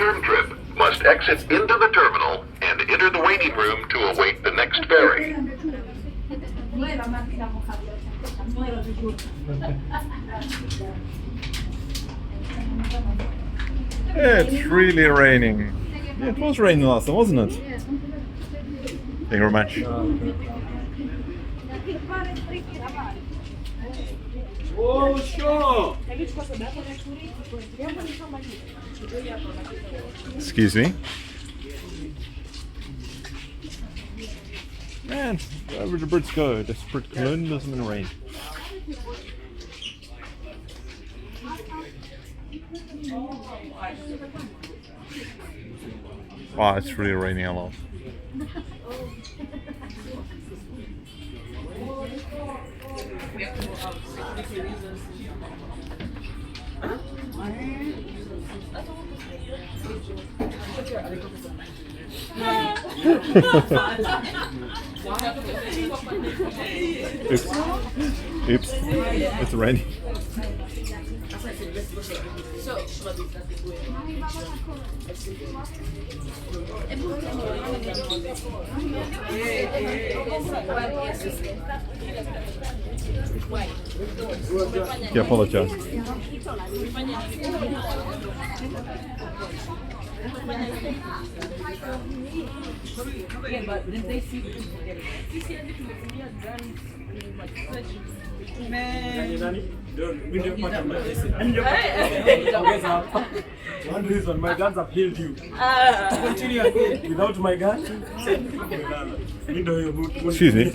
return trip must exit into the terminal and enter the waiting room to await the next ferry. It's really raining. Yeah, it was raining last time, wasn't it? Thank you very much. Oh, sure. Excuse me. Man, wherever the birds go, the spread cologne doesn't in rain. Wow, it's really raining a lot. Oops, it's raining. I apologize. One reason, my guns have healed you. Continue again. Without my gun, Excuse me.